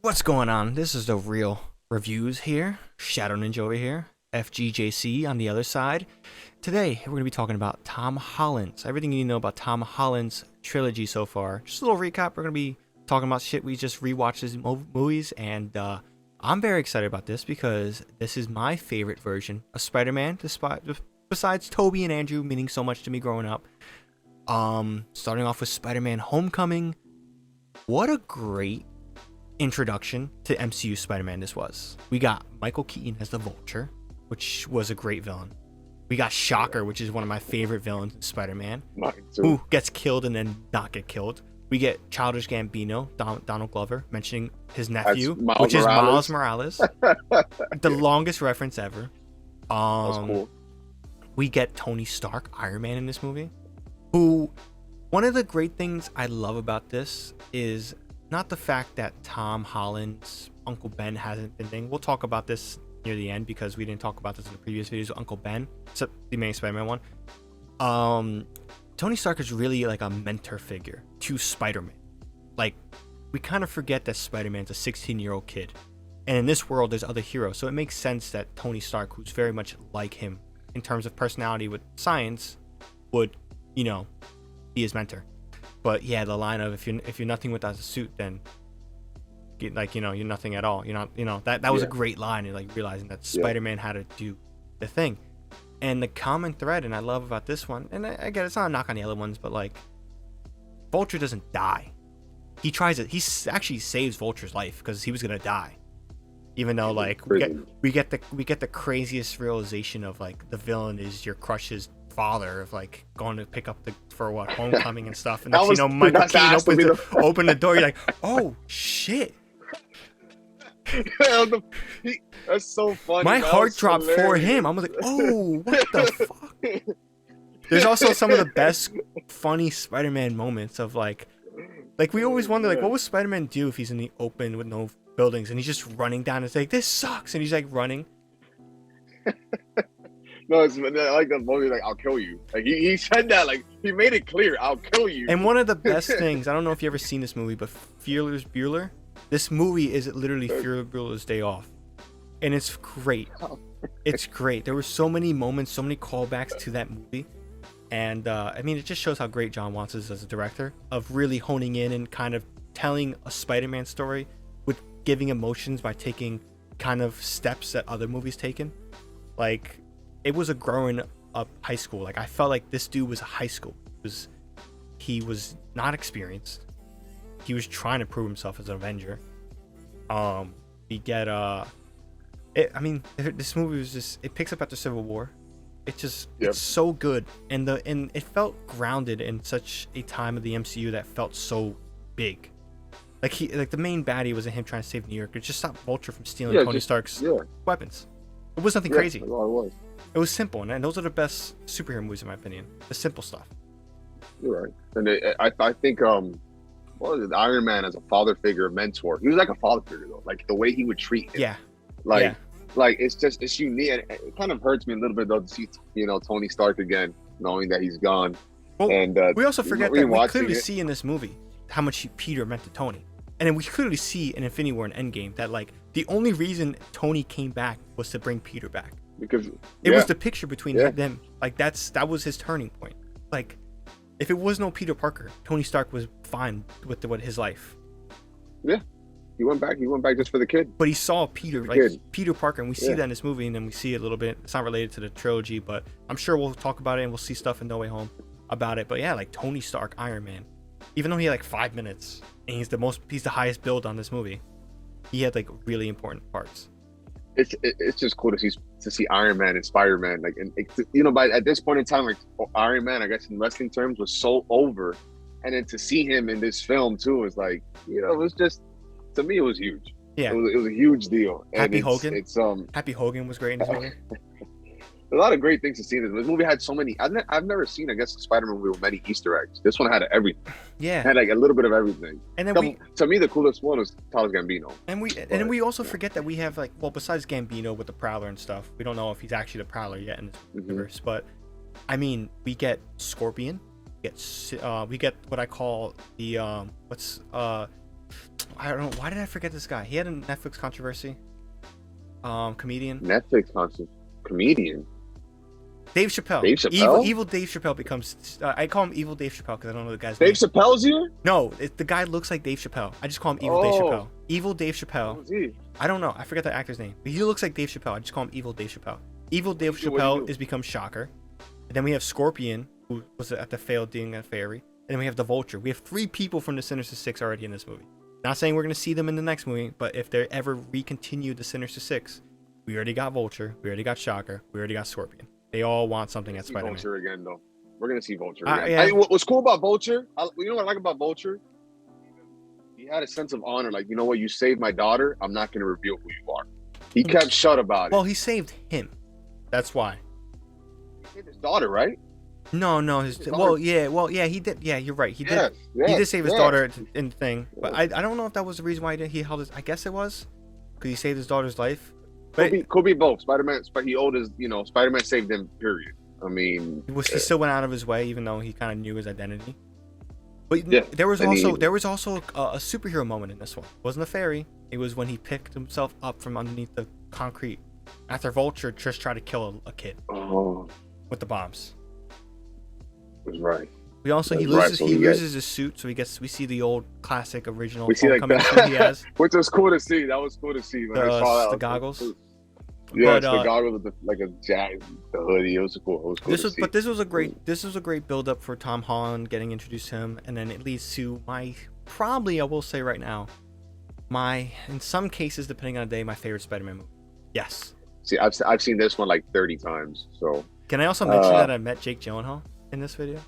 What's going on? This is the real reviews here. ShadowNinja over here. FGJC on the other side. Today, we're going to be talking about Tom Holland's. Everything you need to know about Tom Holland's trilogy so far. Just a little recap. We're going to be talking about shit we just rewatched his movies. And I'm very excited about this because this is my favorite version of Spider-Man. Besides Tobey and Andrew meaning so much to me growing up. Starting off with Spider-Man Homecoming. What a great introduction to MCU Spider-Man this was. We got Michael Keaton as the Vulture, which was a great villain. We got Shocker, which is one of my favorite villains in Spider-Man, who gets killed and then not get killed. We get Childish Gambino, Donald Glover, mentioning his nephew, which is Miles Morales. The longest reference ever. That's cool. We get Tony Stark, Iron Man, in this movie, who, one of the great things I love about this is not the fact that Tom Holland's Uncle Ben hasn't been thing. We'll talk about this near the end because we didn't talk about this in the previous videos with Uncle Ben, except the main Spider-Man one. Tony Stark is really like a mentor figure to Spider-Man. Like, we kind of forget that Spider-Man's a 16-year-old kid. And in this world, there's other heroes. So it makes sense that Tony Stark, who's very much like him in terms of personality with science, would, you know, be his mentor. But yeah, the line of if you're nothing without a suit, then you're nothing at all. You're not, that was a great line, and like realizing that Spider-Man had to do the thing. And the common thread, and I love about this one, and I get it's not a knock on the other ones, but like Vulture doesn't die. He tries it. He actually saves Vulture's life because he was gonna die. Even though like we get the craziest realization of like the villain is your crush's father, of like going to pick up homecoming and stuff, and next Michael Keaton open the door. You're like, oh shit. That's so funny. My heart dropped for him. I was like, oh, what the fuck. There's also some of the best funny Spider-Man moments of like we always wonder like what would Spider-Man do if he's in the open with no buildings and he's just running down and like, this sucks, and he's like running. No, I like that movie. Like, I'll kill you. Like he said that. Like he made it clear. I'll kill you. And one of the best things, I don't know if you ever seen this movie, but Fearless Bueller. This movie is literally Fearless Bueller's Day Off, and it's great. It's great. There were so many moments, so many callbacks to that movie, and I mean, it just shows how great John Watts is as a director of really honing in and kind of telling a Spider-Man story with giving emotions by taking kind of steps that other movies taken. Like, it was a growing up high school. Like, I felt like this dude was a high school. He was not experienced. He was trying to prove himself as an Avenger. We get this movie was just, it picks up after Civil War. It just it's so good, and it felt grounded in such a time of the MCU that felt so big. Like the main baddie wasn't him trying to save New York. It just stopped Vulture from stealing Tony Stark's weapons. It was nothing crazy. It was simple, and those are the best superhero movies in my opinion. The simple stuff. You're right, and I think Iron Man as a father figure, mentor. He was like a father figure though. Like the way he would treat him. Like it's unique. And it kind of hurts me a little bit though to see Tony Stark again, knowing that he's gone. Well, and we also forget that we clearly see in this movie how much Peter meant to Tony, and then we clearly see in Infinity War and Endgame that like the only reason Tony came back was to bring Peter back, because it was the picture between them. Like that was his turning point. Like, if it was no Peter Parker, Tony Stark was fine with his life. Yeah, he went back just for the kid. But he saw Peter Parker, and we see that in this movie, and then we see it a little bit. It's not related to the trilogy, but I'm sure we'll talk about it, and we'll see stuff in No Way Home about it. But yeah, like Tony Stark, Iron Man, even though he had like 5 minutes, and he's the highest build on this movie, he had like really important parts. It's just cool to see Iron Man and Spider-Man, like, and by at this point in time, like Iron Man, I guess in wrestling terms, was so over, and then to see him in this film too is like, it was just, to me, it was huge. Yeah, it was a huge deal. Happy Hogan was great in this movie. A lot of great things to see in this movie. Had so many. I've never seen, I guess, a Spider-Man movie with many Easter eggs. This one had everything. Yeah, had like a little bit of everything. And then to me, the coolest one was Childish Gambino. And we also forget that we have like, well, besides Gambino with the Prowler and stuff, we don't know if he's actually the Prowler yet in this universe. But I mean, we get Scorpion. We get what I call the I don't know. Why did I forget this guy? He had a Netflix controversy. Comedian. Comedian. Dave Chappelle. Dave Chappelle? Evil Dave Chappelle becomes. I call him Evil Dave Chappelle because I don't know the guy's Dave name. Chappelle's here? No, the guy looks like Dave Chappelle. I just call him Evil Dave Chappelle. Evil Dave Chappelle. Who's he? I don't know. I forget the actor's name. But he looks like Dave Chappelle. I just call him Evil Dave Chappelle. Evil Dave Chappelle is become Shocker. And then we have Scorpion, who was at the failed doing a fairy. And then we have the Vulture. We have 3 people from the Sinister Six already in this movie. Not saying we're going to see them in the next movie, but if they ever recontinue the Sinister Six, we already got Vulture, we already got Shocker, we already got Scorpion. They all want something at Spider-Man. Vulture again, though. We're going to see Vulture again. Yeah. What's cool about Vulture, you know what I like about Vulture? He had a sense of honor. Like, you know what? You saved my daughter. I'm not going to reveal who you are. He kept shut about it. Well, he saved him. That's why. He saved his daughter, right? No. He did. Yeah, you're right. He did. He did save his daughter in the thing, but I don't know if that was the reason why he held his. I guess it was because he saved his daughter's life. But could be both. Spider-Man, he owed his. Spider-Man saved him. Period. I mean, he still went out of his way, even though he kind of knew his identity. But there was also a superhero moment in this one. It wasn't a fairy. It was when he picked himself up from underneath the concrete after Vulture just tried to kill a kid with the bombs. Was right. We also he loses his suit, so we see the old classic original Homecoming suit he has, which was cool to see. That was cool to see when I saw that. The goggles. Yeah, the goggles with the jacket, the hoodie. It was cool. This was a great build up for Tom Holland getting introduced to him, and then it leads to I will say right now, in some cases depending on the day, my favorite Spider-Man movie. Yes. See, I've seen this one like 30 times. So can I also mention that I met Jake Gyllenhaal in this video?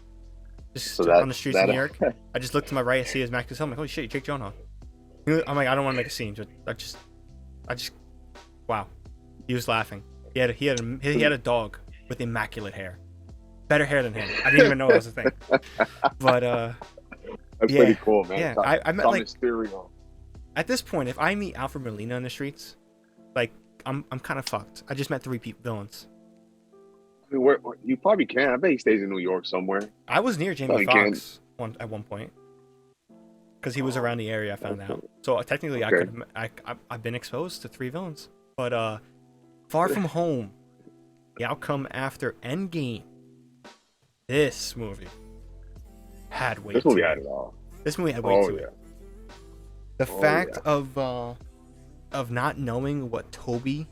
Just on the streets of New York. I just looked to my right, I see his Max. I'm like, holy shit, Jake Gyllenhaal. I'm like, I don't want to make a scene. I just, wow. He was laughing. He had a dog with immaculate hair, better hair than him. I didn't even know that was a thing. But that's pretty cool, man. Yeah, I met like Mysterio. At this point, if I meet Alfred Molina in the streets, like I'm kind of fucked. I just met 3 villains. I mean, you probably can. I bet he stays in New York somewhere. I was near Jamie Foxx at one point because he was around the area. I found out. So technically, I've been exposed to 3 villains. But Far From Home, the outcome after Endgame. This movie had weight. This movie had it all. This movie had weight to it. The fact of not knowing what Toby.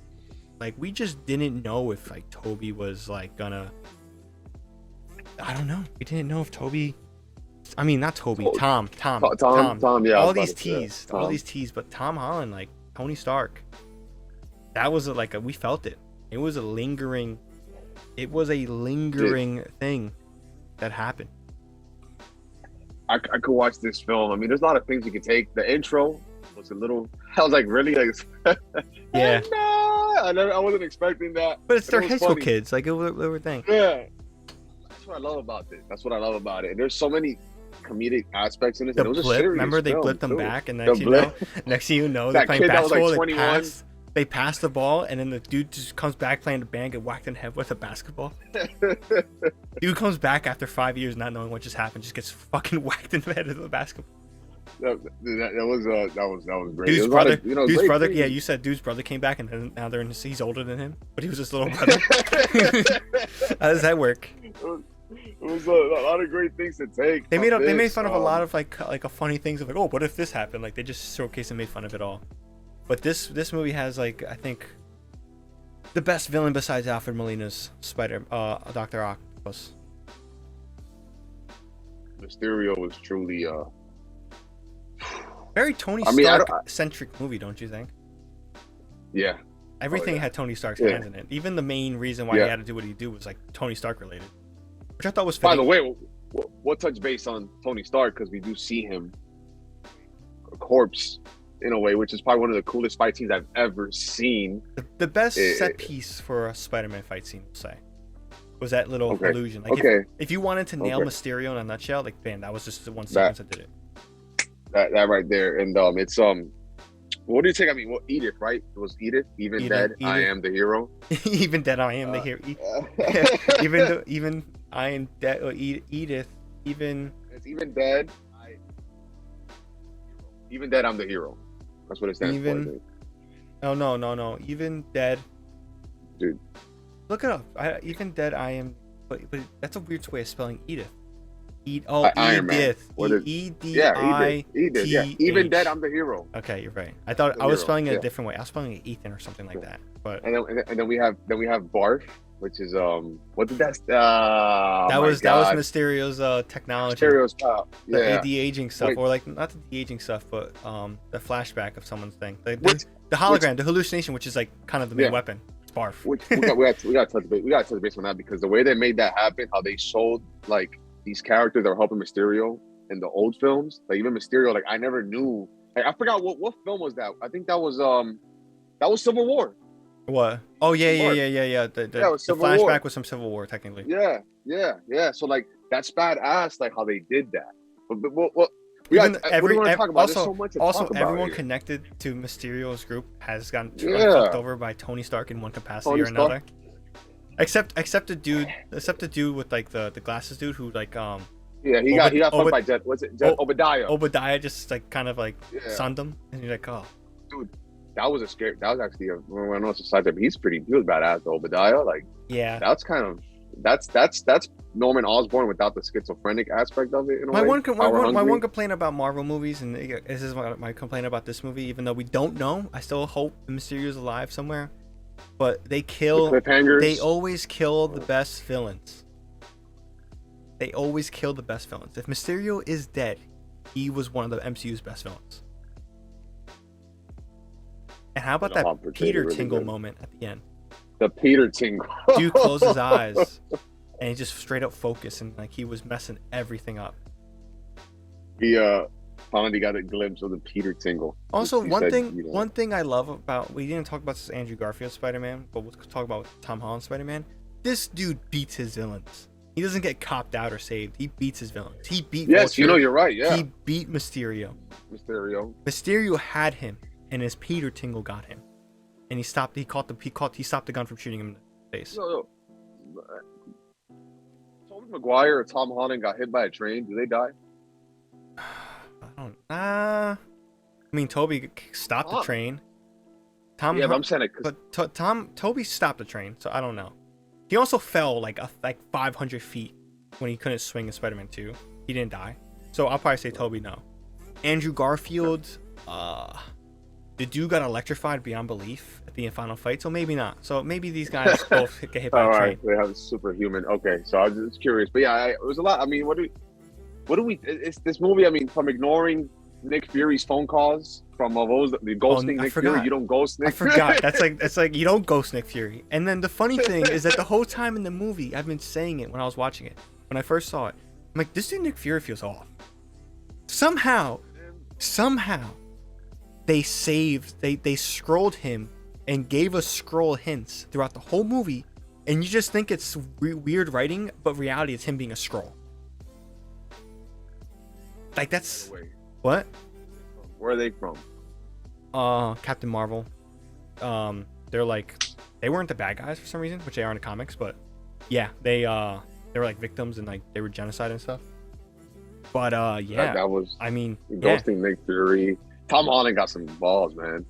Like, we just didn't know if, like, Toby was, like, gonna... I don't know. We didn't know if Toby... I mean, not Toby. Tom, yeah. All these teas. But Tom Holland, like, Tony Stark. That was, we felt it. It was a lingering thing that happened. I could watch this film. I mean, there's a lot of things you could take. The intro was a little... I was like, really? Like, yeah. I wasn't expecting that. But it's their high school kids. Like, it was a thing. Yeah. That's what I love about this. That's what I love about it. And there's so many comedic aspects in it. The blip. Remember they blipped them back, and next thing you know, they're playing basketball. Like they pass the ball, and then the dude just comes back playing the band, get whacked in the head with a basketball. Dude comes back after 5 years not knowing what just happened, just gets fucking whacked in the head with a basketball. That was great. Dude's brother, dude's brother. Yeah, you said dude's brother came back, and then now he's older than him, but he was his little brother. How does that work? It was a lot of great things to take. They made fun of a lot of like a funny things of like, oh, what if this happened? Like they just showcased and made fun of it all. But this movie has like, I think, the best villain besides Alfred Molina's Dr. Octopus. Mysterio was truly very Tony Stark centric movie, don't you think? Yeah. Everything had Tony Stark's hands in it. Even the main reason why he had to do what he did was like Tony Stark related, which I thought was fitting. By the way, we'll touch base on Tony Stark because we do see him a corpse in a way, which is probably one of the coolest fight scenes I've ever seen. The best set piece for a Spider-Man fight scene, we'll say, was that little illusion. Like if you wanted to nail Mysterio in a nutshell, like bam, that was just the one sequence that did it. That right there, and it's what do you take? I mean, Edith, right? It was Edith. Even dead, I am the hero. Even dead, I am the hero. Even I am dead. Edith. Even it's even dead. Even dead, I'm the hero. That's what it stands for. I think. Oh no. Even dead. Dude. Look it up. Even dead, I am. But that's a weird way of spelling Edith. Iron Man. Edith. Yeah. Even dead, I'm the hero. Okay, you're right. I thought I was spelling it a different way. I was spelling it Ethan or something like that. But and then we have Barf, which is what did that? That was Mysterio's technology. Mysterio's pop. Yeah. The aging stuff, or like not the de-aging stuff, but the flashback of someone's thing. The hologram, the hallucination, which is like kind of the main weapon. It's Barf. We got to touch base on that because the way they made that happen, how they showed like these characters that were helping Mysterio in the old films, like even Mysterio, like I never knew. Like, I forgot what film was that. I think that was Civil War. What? Oh yeah. The flashback War. Was some Civil War technically. Yeah. So like that's badass, like how they did that. But everyone connected to Mysterio's group has gotten fucked over by Tony Stark in one capacity or another. Except the dude with like the glasses dude who like he got fucked by Obadiah. Obadiah just like kind of like sunned him, and you're like, oh, dude, that was actually I don't know it's a side but he was badass. Obadiah, like that's Norman Osborn without the schizophrenic aspect of it. My one complaint about Marvel movies, and this is my complaint about this movie, even though we don't know, I still hope Mysterio's alive somewhere. But they always kill the best villains. If Mysterio is dead, he was one of the MCU's best villains. And how about that Peter Tingle moment at the end? The Peter Tingle. Dude closed his eyes and he just straight up focused, and like he was messing everything up. He finally got a glimpse of the Peter Tingle. Also, one thing I love about, we didn't talk about this Andrew Garfield Spider-Man, but we'll talk about Tom Holland Spider-Man. This dude beats his villains. He doesn't get copped out or saved. He beats his villains. He beat Vulture. You're right. Yeah. He beat Mysterio. Mysterio had him, and his Peter Tingle got him, and he stopped the gun from shooting him in the face. No. Tobey Maguire or Tom Holland got hit by a train. Do they die? I mean, Toby stopped the train. But I'm saying it. But Toby stopped the train, so I don't know. He also fell like 500 feet when he couldn't swing in Spider-Man 2. He didn't die, so I'll probably say Toby no. Andrew Garfield, the dude got electrified beyond belief at the final fight, so maybe not. So maybe these guys both get hit by a train. Right, they have superhuman. Okay, so I was just curious, but yeah, it was a lot. I mean, what do we? It's this movie. I mean, from ignoring Nick Fury's phone calls, from the ghosting Nick Fury, you don't ghost Nick Fury. I forgot. That's like you don't ghost Nick Fury. And then the funny thing is that the whole time in the movie, I've been saying it when I was watching it. When I first saw it, I'm like, this dude Nick Fury feels off. Somehow, they scrolled him and gave us scroll hints throughout the whole movie, and you just think it's weird writing, but reality it's him being a scroll. Like that's what? Where are they from? Captain Marvel. They weren't the bad guys for some reason, which they are in the comics, but yeah, they were like victims and like they were genocide and stuff. But that was. I mean, ghosting Nick Fury. Tom Holland got some balls, man.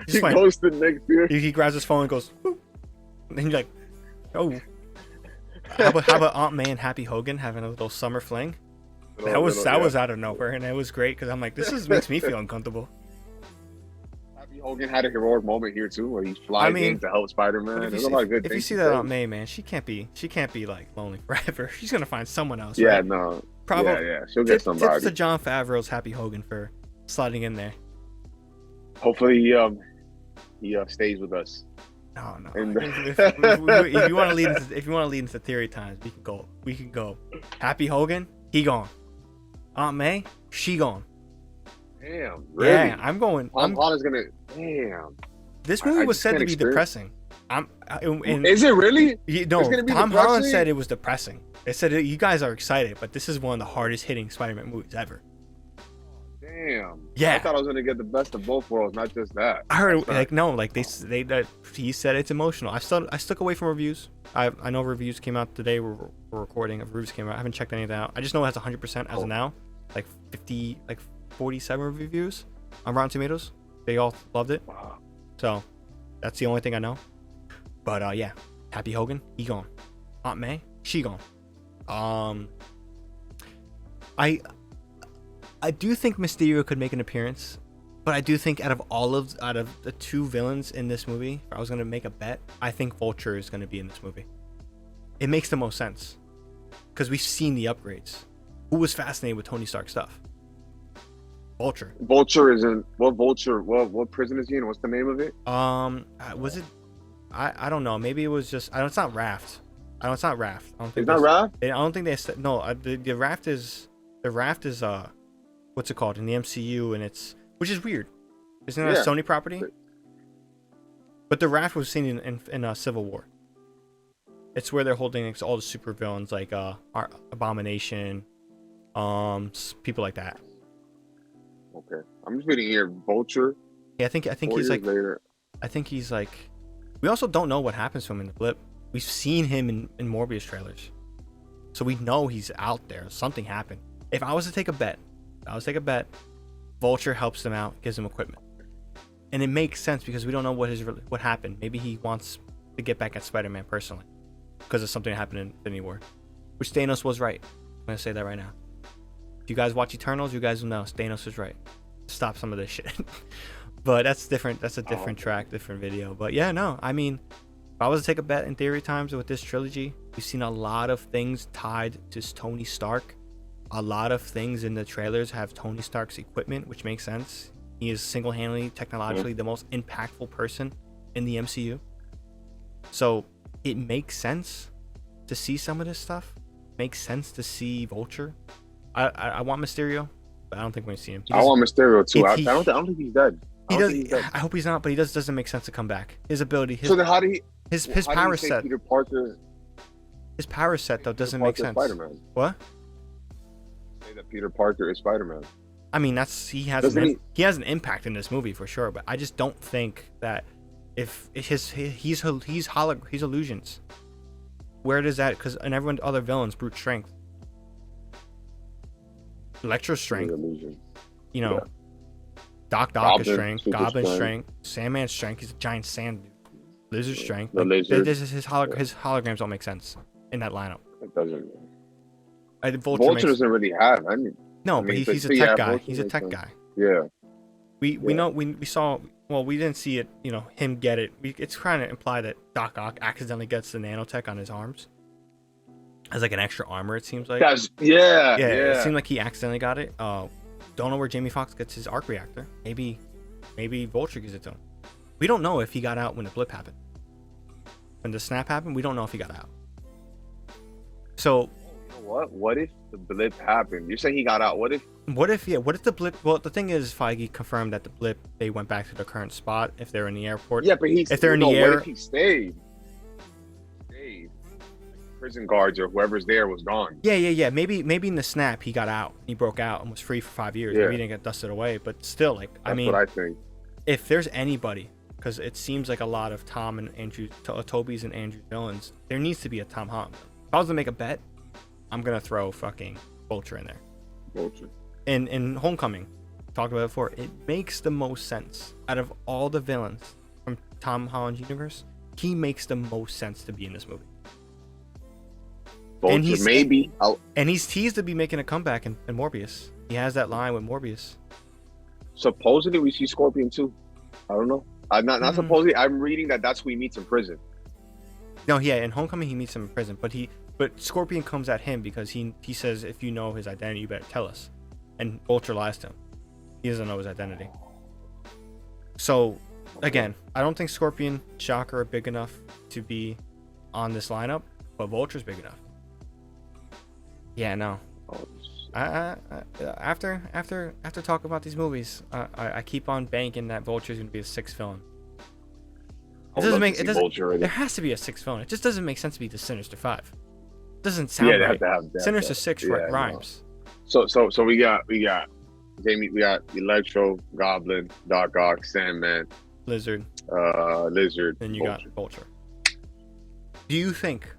he ghosted Nick Fury. He grabs his phone and goes, boop. And he's like, oh. How about Aunt May and Happy Hogan having a little summer fling? That was out of nowhere, and it was great because I'm like, makes me feel uncomfortable. Happy Hogan had a heroic moment here too, where he's flying in to help Spider-Man. There's a lot of good things. If you see that Aunt May, man, she can't be like lonely forever. She's gonna find someone else. Yeah, right? No. Probably. Yeah, she'll get somebody. Tips to Jon Favreau's Happy Hogan for sliding in there. Hopefully, he stays with us. No. If you want to lead into theory times, we can go. Happy Hogan, he gone. Aunt May, she gone. Damn, really? Yeah, I'm going. Tom Holland's gonna. Damn. This movie was said to be depressing. Is it really? Tom Holland said it was depressing. They said you guys are excited, but this is one of the hardest hitting Spider-Man movies ever. Damn. Yeah. I thought I was gonna get the best of both worlds, not just that. I heard he said it's emotional. I stuck away from reviews. I know reviews came out today. We're recording. Reviews came out. I haven't checked any of that out. I just know it has 100% as of now. Like 47 reviews on Rotten Tomatoes. They all loved it. Wow. So that's the only thing I know. But yeah, Happy Hogan, he gone. Aunt May, she gone. I do think Mysterio could make an appearance, but I do think out of the two villains in this movie, if I was gonna make a bet, I think Vulture is gonna be in this movie. It makes the most sense because we've seen the upgrades. Who was fascinated with Tony Stark stuff? Vulture. Vulture is in what Vulture? What prison is he in? What's the name of it? Was it? I don't know. Maybe it was just. It's not Raft. It's not Raft. I don't think it's not Raft. I don't think they said no. The Raft is what's it called in the MCU, and which is weird. Isn't that a Sony property? But the Raft was seen in Civil War. It's where they're holding all the supervillains like Abomination, people like that. Okay, I'm just reading here. Vulture. Yeah, I think he's like. Later. I think he's like. We also don't know what happens to him in the blip. We've seen him in Morbius trailers, so we know he's out there. Something happened. If I was to take a bet, Vulture helps them out, gives them equipment, and it makes sense because we don't know what happened. Maybe he wants to get back at Spider-Man personally because of something that happened in Infinity War, which Thanos was right. I'm gonna say that right now. If you guys watch Eternals, you guys will know Thanos was right. Stop some of this shit. But that's different. That's a different track, different video. But yeah, no. I mean, if I was to take a bet in theory times with this trilogy, we've seen a lot of things tied to Tony Stark. A lot of things in the trailers have Tony Stark's equipment, which makes sense. He is single-handedly, technologically, the most impactful person in the MCU. So it makes sense to see some of this stuff. Makes sense to see Vulture. I want Mysterio, but I don't think we're gonna see him. I want Mysterio too. I don't think he's dead. I hope he's not, but he doesn't make sense to come back. His ability. So then how do he? His power set. Peter Parker. His power set though doesn't make sense. Spider-Man. What? Say that Peter Parker is Spider-Man. I mean, he has an impact in this movie for sure, but I just don't think that if he's illusions. Where does that? Because in everyone other villains, brute strength. Electro's strength, you know, Doc is strength, Goblin strength, Sandman's strength. He's a giant sand dude. Lizard strength. His holograms don't make sense in that lineup. It doesn't. Vulture doesn't really have. But he's a tech guy. He's a tech guy. Yeah. We know we saw. Well, we didn't see it. You know, him get it. It's trying to imply that Doc Ock accidentally gets the nanotech on his arms. As like an extra armor, it seems like. Yeah. It seemed like he accidentally got it. Don't know where Jamie Foxx gets his arc reactor. Maybe Vulture gives it to him. We don't know if he got out when the blip happened. When the snap happened, we don't know if he got out. So. You know what? What if the blip happened? You're saying he got out. What if the blip? Well, the thing is, Feige confirmed that the blip they went back to the current spot if they're in the airport. Yeah, but if they're in the air. What if he stayed? Prison guards or whoever's there was gone. Yeah. Maybe in the snap he got out. He broke out and was free for 5 years. Maybe he didn't get dusted away, but still, like, That's what I think. If there's anybody, because it seems like a lot of Tom and Andrew, Toby's and Andrew's villains, there needs to be a Tom Holland. If I was to make a bet, I'm gonna throw fucking Vulture in there. Vulture. In Homecoming, talked about it before. It makes the most sense out of all the villains from Tom Holland's universe. He makes the most sense to be in this movie. Vulture, and he's teased to be making a comeback in Morbius. He has that line with Morbius. Supposedly we see Scorpion too. I don't know. I'm not supposedly. I'm reading that's who he meets in prison. No, yeah, in Homecoming he meets him in prison, but Scorpion comes at him because he says if you know his identity, you better tell us. And Vulture lies to him. He doesn't know his identity. So again, I don't think Scorpion, Shocker are big enough to be on this lineup, but Vulture's big enough. Yeah, no. After talking about these movies, I keep on banking that Vulture's gonna be a sixth villain. There has to be a sixth villain. It just doesn't make sense to be the Sinister Five. It doesn't sound right. Sinister Six rhymes. No. So we got Jamie, we got Electro, Goblin, Doc Ock, Sandman, Lizard, and you got Vulture. Do you think?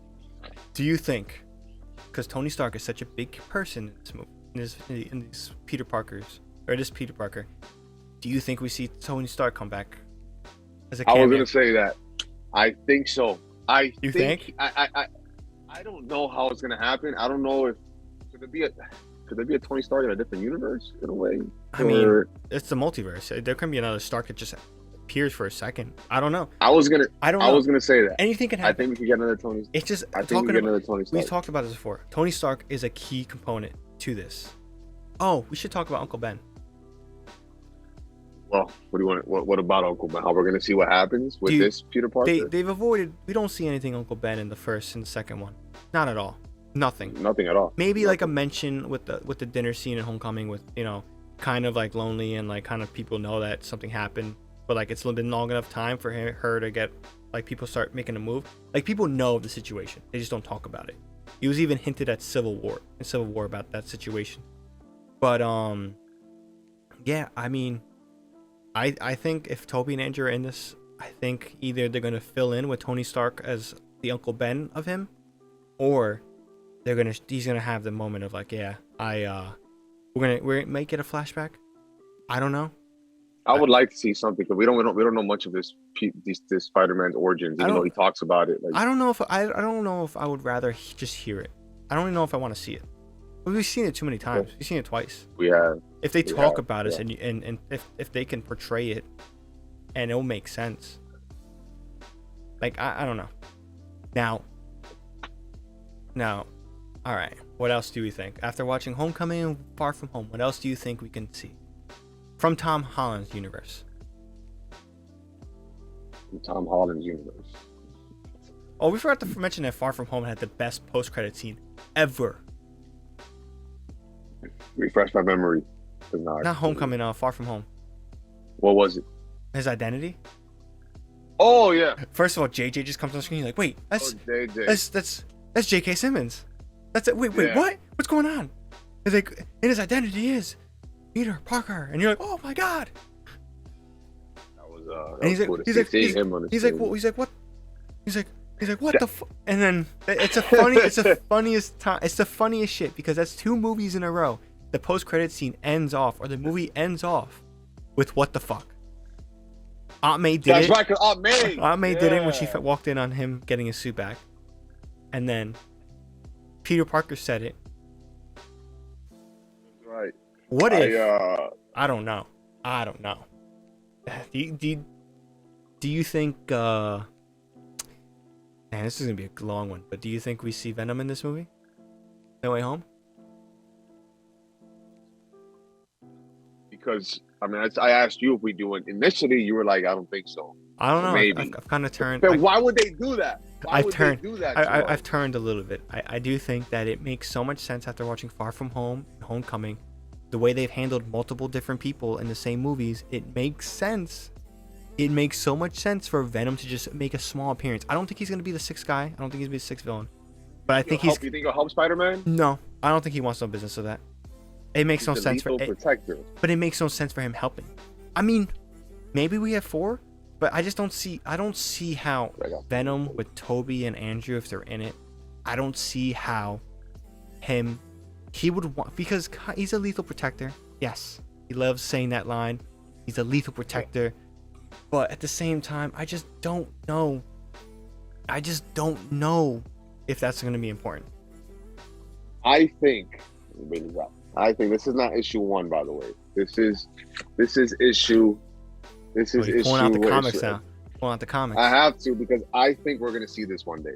Because Tony Stark is such a big person in this movie, in these Peter Parker's or this Peter Parker, do you think we see Tony Stark come back as a cameo? I was gonna say that. I think so. I think? I don't know how it's gonna happen. I don't know if could there be a Tony Stark in a different universe in a way. I mean, it's the multiverse. There can be another Stark that just appears for a second. I don't know. I was gonna say that. Anything can happen. I think we could get another Tony. It's just I think we could get another Tony Stark. We've talked about this before. Tony Stark is a key component to this. Oh, we should talk about Uncle Ben. Well, what do you want? What about Uncle Ben? How we're gonna see what happens with this Peter Parker? They've avoided. We don't see anything Uncle Ben in the first and second one. Not at all. Nothing at all. Maybe like a mention with the dinner scene in Homecoming with, you know, kind of like lonely and like kind of people know that something happened, but like it's been long enough time for her to get like people start making a move. Like people know the situation, they just don't talk about it. He was even hinted at Civil War about that situation. But yeah, I mean, I think if Toby and Andrew are in this, I think either they're gonna fill in with Tony Stark as the Uncle Ben of him, or he's gonna have the moment of like, yeah, we're gonna make it a flashback. I don't know. I would like to see something because we don't know much of this Spider-Man's origins, even though he talks about it. Like, I don't know if I would rather just hear it. I don't even know if I want to see it. We've seen it too many times. We've seen it twice. We have. If they talk about it and if they can portray it, and it'll make sense. Like I don't know. Now, all right. What else do we think? After watching Homecoming and Far From Home, what else do you think we can see from Tom Holland's universe? From Tom Holland's universe. Oh, we forgot to mention that Far From Home had the best post-credit scene ever. Refresh my memory. Not Homecoming, Far From Home. What was it? His identity. Oh yeah. First of all, JJ just comes on screen. He's like, wait, that's J.K. Simmons. That's it. Wait, what? What's going on? He's like, and his identity is Peter Parker, and you're like, oh my god. That was he's like, what? He's like, what the fuck? And then it's the funniest shit because that's 2 movies in a row. The post-credit scene ends off, or the movie ends off with what the fuck. Aunt May did it. That's right, because Aunt May did it when she walked in on him getting his suit back, and then Peter Parker said it. That's right. What if? I don't know. Do you think? Man, this is gonna be a long one. But do you think we see Venom in this movie? No Way Home? Because I mean, I asked you if we do it initially. You were like, I don't think so. I don't know. Maybe. I've kind of turned. But why would they do that? I've turned a little bit. I do think that it makes so much sense after watching Far From Home and Homecoming. The way they've handled multiple different people in the same movies, it makes sense. It makes so much sense for Venom to just make a small appearance. I don't think he's going to be the 6th guy. I don't think he's going to be the 6th villain. But I think You think he'll help Spider-Man? No, I don't think he wants no business of that. It makes no sense for protector. But it makes no sense for him helping. I mean, maybe we have 4, but I don't see how Venom with Toby and Andrew, if they're in it, I don't see how he would want, because he's a lethal protector. Yes, he loves saying that line. He's a lethal protector. But at the same time, I just don't know if that's going to be important. I think this is not issue 1, by the way. This is issue. Pulling out the comics now. Pulling out the comics. I have to, because I think we're going to see this one day.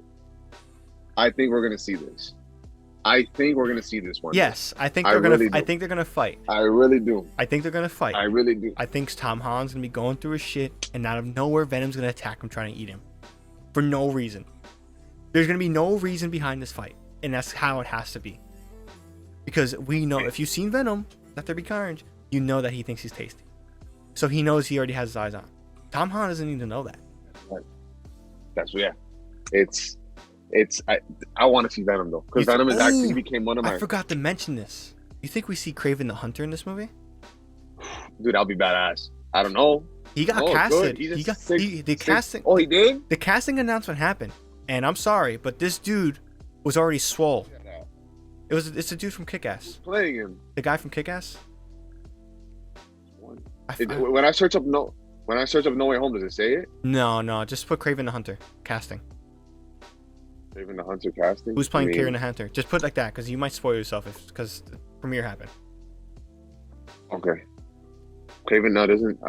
I think we're going to see this. Yes, I think they're going to fight. I really do. I think they're going to fight. I really do. I think Tom Holland's going to be going through his shit, and out of nowhere, Venom's going to attack him, trying to eat him. For no reason. There's going to be no reason behind this fight, and that's how it has to be. Because we know, if you've seen Venom, Let There Be Carnage, you know that he thinks he's tasty. So he knows he already has his eyes on. Tom Holland doesn't need to know that. I want to see Venom though, because Venom is actually became one of my. I forgot to mention this. You think we see Kraven the Hunter in this movie? Dude, that'll be badass. I don't know. He got casted. The casting. Oh, he did. The casting announcement happened, and I'm sorry, but this dude was already swole. It's a dude from Kick-Ass. Who's playing him? The guy from Kick-Ass. When I search up No Way Home, does it say it? No, just put Kraven the Hunter casting. Kraven the Hunter casting. Who's playing Kraven the Hunter? Just put like that, because you might spoil yourself because the premiere happened. Okay. Kraven, no, doesn't.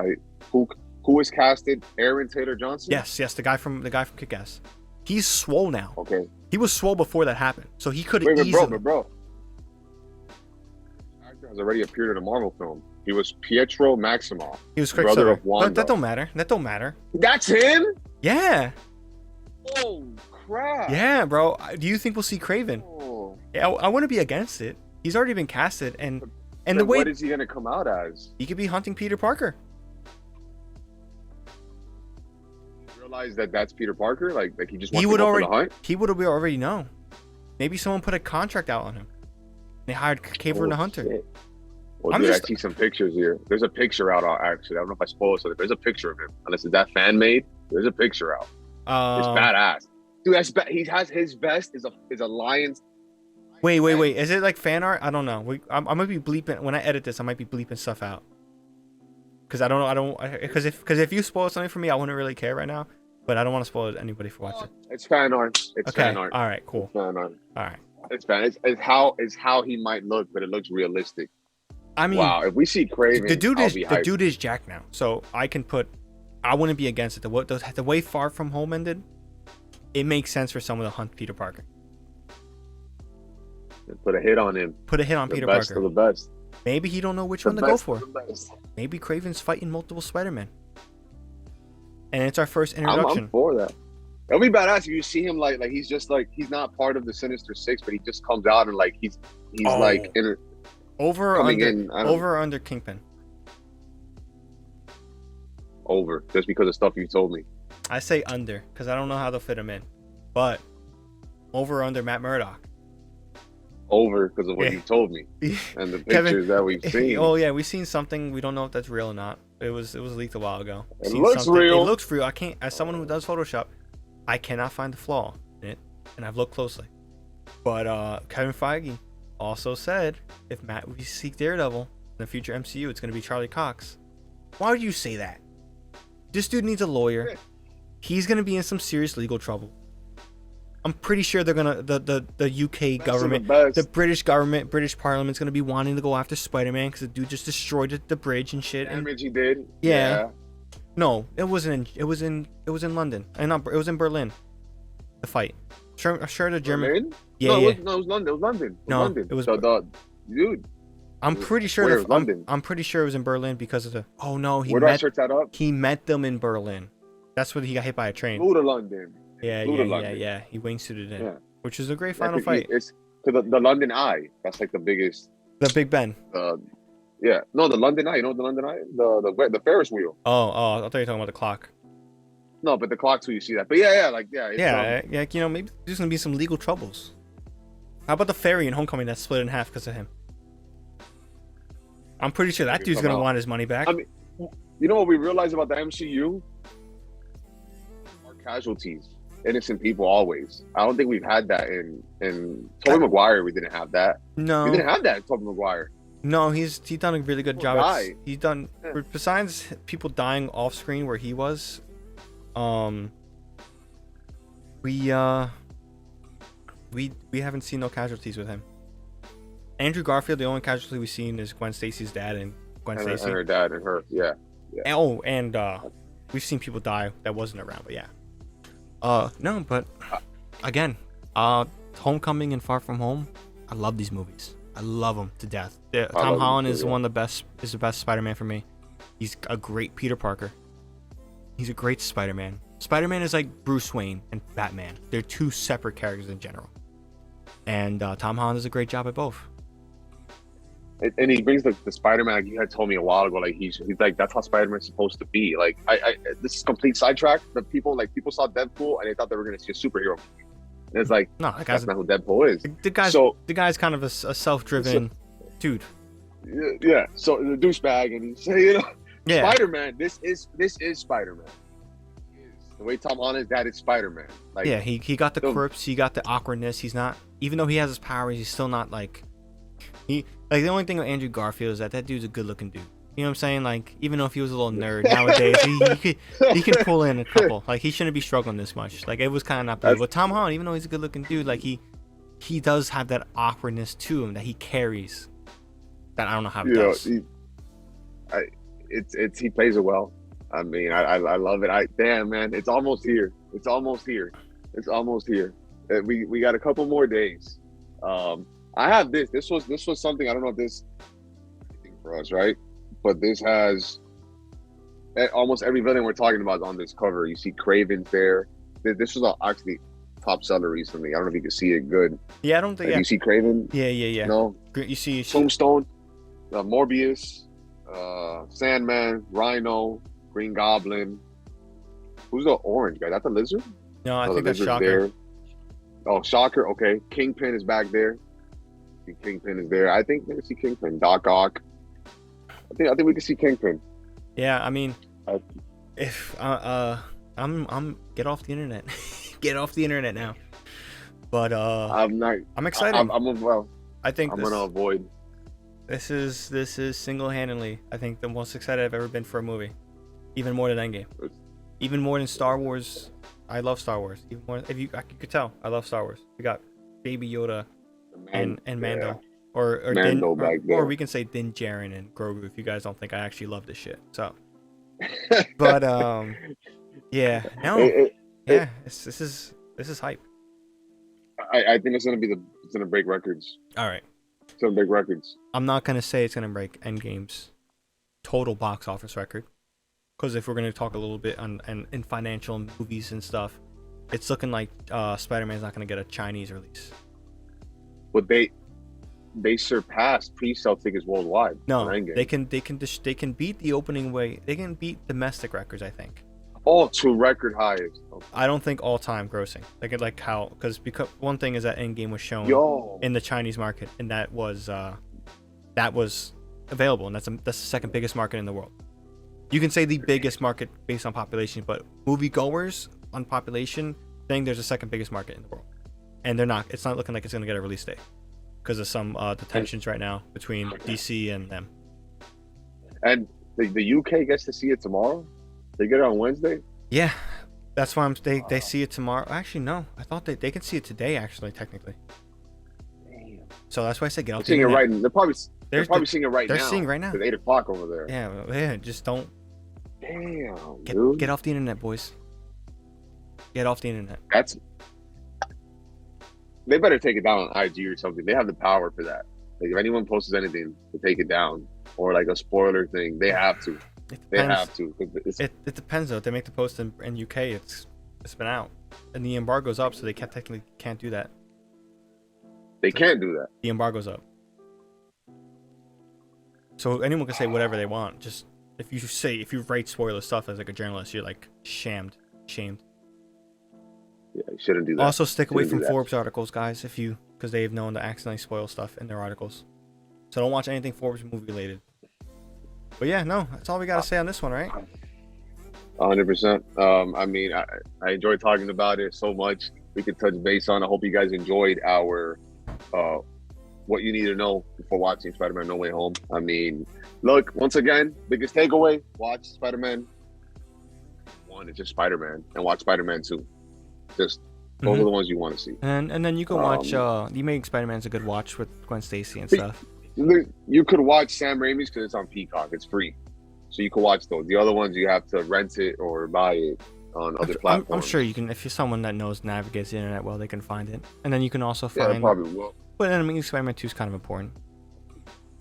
Who is casted? Aaron Taylor Johnson. Yes, the guy from Kick-Ass. He's swole now. Okay. He was swole before that happened, so he could have easily. Bro. Actor has already appeared in a Marvel film. He was Pietro Maximoff. He was brother of Wanda. That don't matter. That's him. Yeah. Oh crap. Yeah, bro. Do you think we'll see Kraven? Oh. Yeah, I wouldn't be against it. He's already been casted, and the way what is he gonna come out as? He could be hunting Peter Parker. Realize that's Peter Parker? Like he just wants to go for the hunt? He would already know. Maybe someone put a contract out on him. They hired Kraven the Hunter. Shit. Well, dude, I see some pictures here. There's a picture out, actually. I don't know if I spoiled something. There's a picture of him. Unless it's that fan made. There's a picture out. It's badass. Dude, he has his vest is a lion's. Wait. Is it like fan art? I don't know. I might be bleeping when I edit this. I might be bleeping stuff out. Because I don't because if you spoil something for me, I wouldn't really care right now. But I don't want to spoil anybody for watching. It's fan art. It's fan art. All right. Cool. It's fan art. All right. It's fan. It's how he might look, but it looks realistic. I mean, wow. If we see Kraven, the dude is Jack now, so I wouldn't be against it. The way Far From Home ended, it makes sense for someone to hunt Peter Parker. Put a hit on him. Put a hit on Peter Parker. The best. Maybe he don't know which one to go for. Maybe Kraven's fighting multiple Spider-Man. And it's our first introduction. I'm for that. It'll be badass if you see him like he's just like he's not part of the Sinister Six, but he just comes out and like he's like in. Over or under Kingpin? Over, just because of stuff you told me. I say under, because I don't know how they'll fit him in. But over or under Matt Murdock? Over, because of what you told me. And the pictures that we've seen. Oh yeah, we've seen something. We don't know if that's real or not. It was leaked a while ago. It looks real. It looks real. I can't, as someone who does Photoshop, I cannot find the flaw in it. And I've looked closely. But Kevin Feige also said if we see Daredevil in the future MCU, it's going to be Charlie Cox. Why would you say that? This dude needs a lawyer. He's going to be in some serious legal trouble. I'm pretty sure they're going to the UK government, the British government, British Parliament's going to be wanting to go after Spider-Man because the dude just destroyed the bridge and shit. Damage he did. Yeah. No, it wasn't. It was in London. And it was in Berlin. The fight. Sure the German. Berlin? Yeah, no, yeah. It was London. It was London. It was dude. I'm pretty sure it was London. I'm pretty sure it was in Berlin because of the. Oh no, Where do I search that up? He met them in Berlin. That's when he got hit by a train. Flew to London. Yeah. He wingsuited in, which is a great final fight. It's to the London Eye. That's like the biggest. The Big Ben. Yeah. No, the London Eye. You know the London Eye? The Ferris wheel. Oh, I thought you were talking about the clock. No, but the clock's where you see that. But yeah. You know, maybe there's gonna be some legal troubles. How about the ferry in Homecoming that split in half because of him? I'm pretty sure that dude's gonna want his money back. I mean, you know what we realize about the MCU? Our casualties, innocent people always. I don't think we've had that in Tobey Maguire. We didn't have that. No, we didn't have that in Tobey Maguire. No, he's done a really good job. He's done besides people dying off screen where he was. We haven't seen no casualties with him. Andrew Garfield, the only casualty we've seen is Gwen Stacy's dad and Gwen Stacy. And her dad and her, yeah. And we've seen people die that wasn't around, but yeah. No, but again, Homecoming and Far From Home, I love these movies. I love them to death. Tom Holland is the best Spider-Man for me. He's a great Peter Parker. He's a great Spider-Man. Spider-Man is like Bruce Wayne and Batman. They're two separate characters in general. And Tom Holland does a great job at both. And he brings the Spider-Man, like you had told me a while ago, like he's like, that's how Spider-Man's supposed to be. Like I this is complete sidetrack. The people saw Deadpool and they thought they were gonna see a superhero movie. And it's like, no, that's not who Deadpool is. The guy's kind of a self-driven dude. Yeah. So the douchebag, and he's Spider-Man. This is Spider-Man. The way Tom Holland's dad is Spider-Man. Like, yeah, he got the quirks, he got the awkwardness. He's not, even though he has his powers, he's still not like the only thing with Andrew Garfield is that dude's a good-looking dude. You know what I'm saying? Like, even though if he was a little nerd nowadays, he can pull in a couple. Like, he shouldn't be struggling this much. Like, it was kind of not bad. But Tom Holland, even though he's a good looking dude, like he does have that awkwardness to him that he carries. That I don't know how he does. He plays it well. I mean, I love it. Damn, man, it's almost here. It's almost here. We got a couple more days. I have this. This was something, I don't know if this for us, right? But this has almost every villain we're talking about on this cover. You see Kraven's there. This was actually top seller recently. I don't know if you can see it good. Yeah, I don't think. Like, you see Kraven? Yeah. No. You see Tombstone, Morbius, Sandman, Rhino, Green Goblin. Who's the orange guy? That the Lizard? No, I think that's Shocker. There. Oh, Shocker. Okay, Kingpin is back there. Kingpin is there. I think we can see Kingpin. Doc Ock. I think we can see Kingpin. Yeah, I mean, if I'm get off the internet, get off the internet now. But I'm not. I'm excited. I think I'm gonna avoid. This is single-handedly, I think, the most excited I've ever been for a movie, even more than Endgame, even more than Star Wars. I love Star Wars. Even more, you could tell, I love Star Wars. We got Baby Yoda and Mando. Yeah. Or we can say Din Djarin and Grogu if you guys don't think I actually love this shit. So, but yeah, no, this is hype. I think it's gonna break records. All right, it's gonna break records. I'm not gonna say it's gonna break Endgame's total box office record, because if we're gonna talk a little bit on in financial movies and stuff, it's looking like Spider-Man's not gonna get a Chinese release. But they surpassed pre-sale tickets worldwide. No, they can beat the opening way. They can beat domestic records, I think. Oh, to record highs. Okay. I don't think all-time grossing. Because one thing is that Endgame was shown in the Chinese market, and that was available, and that's the second biggest market in the world. You can say the biggest market based on population, but moviegoers on population, saying there's a second biggest market in the world, and they're not. It's not looking like it's going to get a release date, because of some tensions right now between DC and them. And the UK gets to see it tomorrow? They get it on Wednesday? Yeah. That's why they see it tomorrow. Actually, no. I thought they can see it today, actually, technically. Damn. So that's why I said get out the internet. Right, they're probably seeing it right now. They're seeing right now. It's 8 o'clock over there. Yeah, just don't. Damn, dude. Get off the internet, boys. Get off the internet. They better take it down on IG or something. They have the power for that. Like, if anyone posts anything to take it down, or like a spoiler thing, they have to. They have to. It depends though. If they make the post in UK, it's been out, and the embargo's up, so they technically can't do that. They can't do that. The embargo's up, so anyone can say whatever they want. Just if you write spoiler stuff as like a journalist, you're like shamed. Yeah, you shouldn't do that. Also, stick away from Forbes articles, guys, because they've known to accidentally spoil stuff in their articles. So don't watch anything Forbes movie related. But yeah, no, that's all we got to say on this one, right? 100%. I mean, I enjoyed talking about it so much. We could touch base on. I hope you guys enjoyed our what you need to know before watching Spider-Man No Way Home. I mean, look, once again, biggest takeaway: watch Spider-Man 1. It's just Spider-Man, and watch Spider-Man 2. Just those are the ones you want to see. And then you can watch. You make Spider-Man's a good watch with Gwen Stacy and stuff. You could watch Sam Raimi's because it's on Peacock. It's free, so you can watch those. The other ones you have to rent it or buy it on other platforms. I'm sure you can. If you're someone that navigates the internet well, they can find it. And then you can also find. Yeah, probably will. But I mean, Spider-Man 2 is kind of important.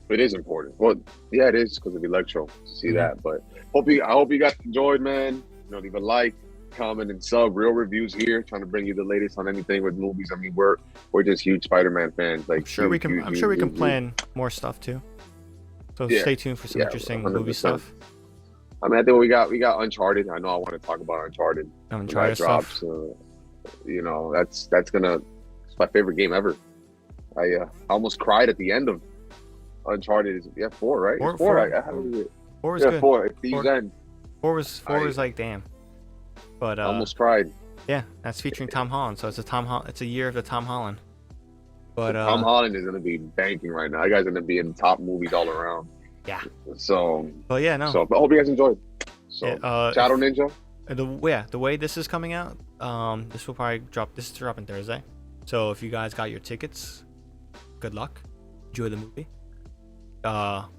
It is important. Well, yeah, it is because of Electro to see that. But I hope you guys enjoyed, man. Leave a like, comment, and sub. Real reviews here, trying to bring you the latest on anything with movies. I mean, we're just huge Spider-Man fans. Like, I'm sure we can plan more stuff too. So stay tuned for some interesting 100%. Movie stuff. I mean, I think we got Uncharted. I know I want to talk about Uncharted. Uncharted stuff. That's gonna. It's my favorite game ever. I almost cried at the end of Uncharted. 4, right? 4. 4 was good. 4. At Thieves End. 4 was like damn. But I almost cried. Yeah, that's featuring Tom Holland. So it's a year of the Tom Holland. But Tom Holland is gonna be banking right now. That guy's gonna be in top movies all around. Yeah. So. But yeah, no. So, but I hope you guys enjoyed. So, Shadowninja. The way this is coming out, this will probably drop. This is dropping Thursday. So if you guys got your tickets, good luck. Enjoy the movie. Well,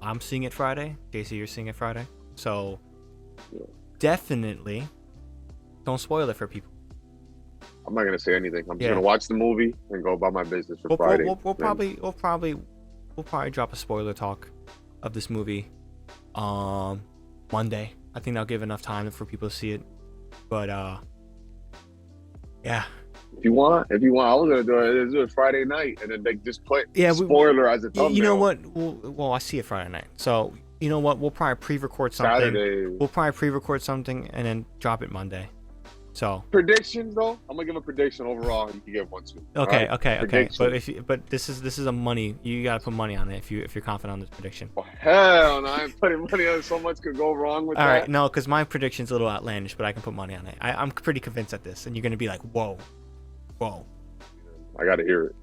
I'm seeing it Friday. JC, you're seeing it Friday. So definitely don't spoil it for people. I'm not gonna say anything. I'm just gonna watch the movie and go about my business for Friday. We'll probably drop a spoiler talk of this movie Monday. I think that'll give enough time for people to see it. But yeah. If you want, I was gonna do it Friday night and then they just put spoiler as a thumbnail. You know what? Well, I see it Friday night. So you know what? We'll probably pre-record something. Saturday. We'll probably pre-record something and then drop it Monday. So predictions though, I'm gonna give a prediction overall. You can give one too. Okay. But this is a money. You gotta put money on it if you're confident on this prediction. Oh, hell no! I'm putting money on it. So much could go wrong with that. All right, no, because my prediction's a little outlandish, but I can put money on it. I'm pretty convinced at this, and you're gonna be like, whoa. I gotta hear it.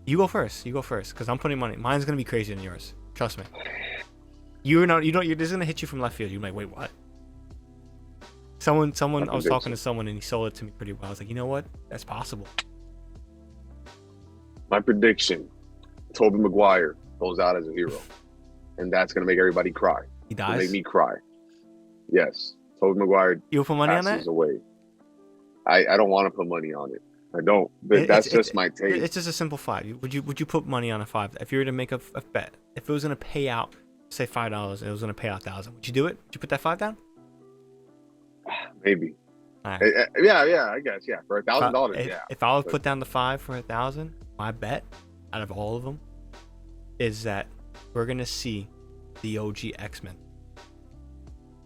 You go first, because I'm putting money. Mine's gonna be crazier than yours. Trust me. You're just gonna hit you from left field. You're like, wait, what? Someone. I was talking to someone and he sold it to me pretty well. I was like, you know what? That's possible. My prediction: Tobey Maguire goes out as a hero, and that's gonna make everybody cry. He dies. It'll make me cry. Yes, Tobey Maguire. You'll put money on that? Away. I don't want to put money on it. I don't. But that's just my take. It's just a simple 5. Would you put money on a 5 if you were to make a bet? If it was gonna pay out, say $5, and it was gonna pay out $1,000, would you do it? Would you put that 5 down? Maybe. Right. Yeah, I guess. Yeah, for $1,000. Yeah. If I would put down the 5 for $1,000, my bet out of all of them is that we're gonna see the OG X-Men.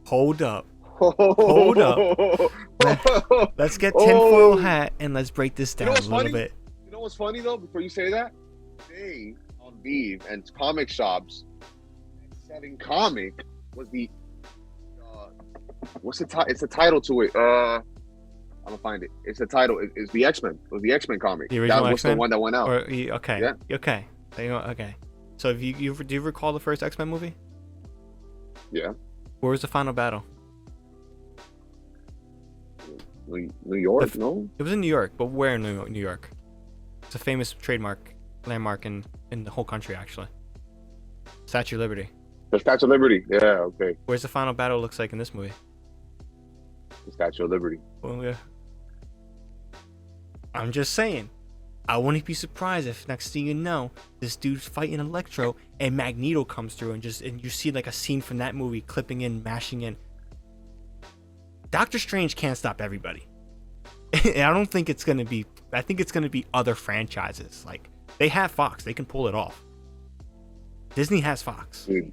Hold up. Let's get tinfoil hat and let's break this down a little bit. You know what's funny though? Before you say that, today on Vive and comic shops, selling comic was the what's the title? It's the title to it. I'm gonna find it. It's the title. It's the X-Men. It was the X-Men comic. The original that was X-Men? the one that went out. Okay. Yeah. Okay. Okay. So do you recall the first X-Men movie? Yeah. Where was the final battle? New York, no? It was in New York, but where in New York? It's a famous landmark in the whole country, actually. Statue of Liberty. The Statue of Liberty. Yeah, okay. Where's the final battle looks like in this movie? The Statue of Liberty. Well, yeah. I'm just saying. I wouldn't be surprised if next thing you know, this dude's fighting Electro and Magneto comes through and you see like a scene from that movie clipping in, mashing in. Doctor Strange can't stop everybody. I don't think it's gonna be. I think it's gonna be other franchises. Like they have Fox, they can pull it off. Disney has Fox. Dude,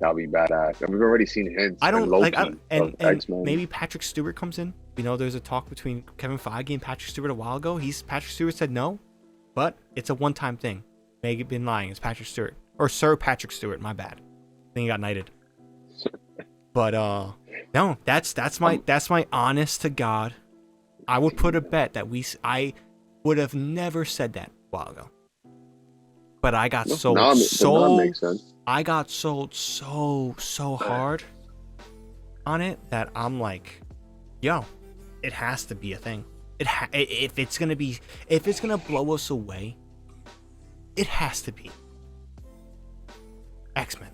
that'll be badass. And we've already seen hints. I don't like. And X-Men. Maybe Patrick Stewart comes in. You know, there's a talk between Kevin Feige and Patrick Stewart a while ago. Patrick Stewart said no, but it's a one-time thing. May have been lying. It's Patrick Stewart or Sir Patrick Stewart. My bad. I think he got knighted. But no, that's my honest to God. I would put a bet that I would have never said that a while ago. But I got sold I got sold so hard on it that I'm like, yo, it has to be a thing. If it's gonna blow us away, it has to be X-Men.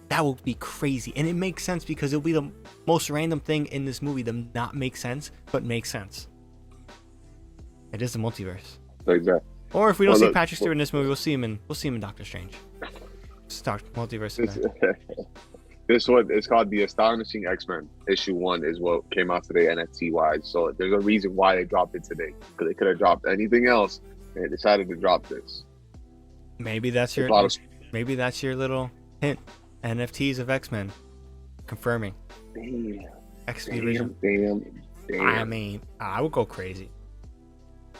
That will be crazy. And it makes sense because it'll be the most random thing in this movie to not make sense, but make sense. It is the multiverse. Exactly. Or if we don't see Patrick Stewart in this movie, we'll see him in Doctor Strange. Multiverse. This one is called The Astonishing X-Men. Issue 1 is what came out today NFT-wise. So there's a reason why they dropped it today. Because they could have dropped anything else and they decided to drop this. Maybe that's your little hint. NFTs of X-Men confirming. Damn. I mean, I would go crazy.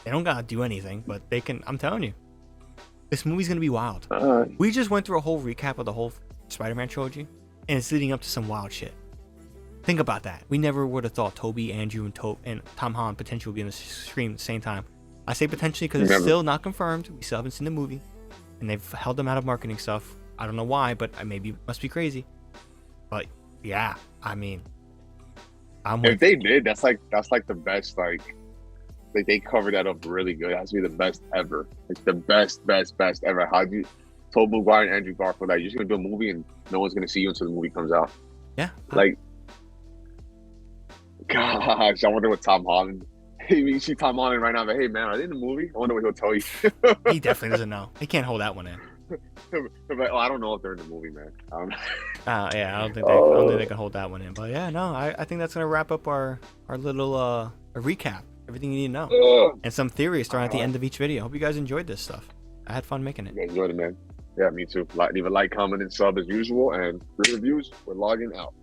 They don't gotta do anything, but they can. I'm telling you, this movie's gonna be wild. We just went through a whole recap of the whole Spider-Man trilogy, and it's leading up to some wild shit. Think about that. We never would have thought Toby, Andrew, and Tom Holland potentially would be in the screen at the same time. I say potentially because it's still not confirmed. We still haven't seen the movie, and they've held them out of marketing stuff. I don't know why, but maybe it must be crazy. But yeah, I mean, if they did, that's like the best. Like they covered that up really good. It has to be the best ever. It's the best ever. How do you, Tobey Maguire and Andrew Garfield, like, you're just gonna do a movie and no one's gonna see you until the movie comes out? Yeah. Like, gosh, I wonder what Tom Holland. Hey, you see Tom Holland right now, but hey man, are they in the movie? I wonder what he'll tell you. He definitely doesn't know. He can't hold that one in. Like, oh, I don't know if they're in the movie, man. I don't know. Yeah, I don't think they can hold that one in. But yeah, no, I think that's gonna wrap up our little a recap, everything you need to know, and some theories thrown at the end of each video. Hope you guys enjoyed this stuff. I had fun making it. You guys enjoyed it, man. Yeah, me too. Leave a like, comment, and sub as usual, and reviews. We're logging out.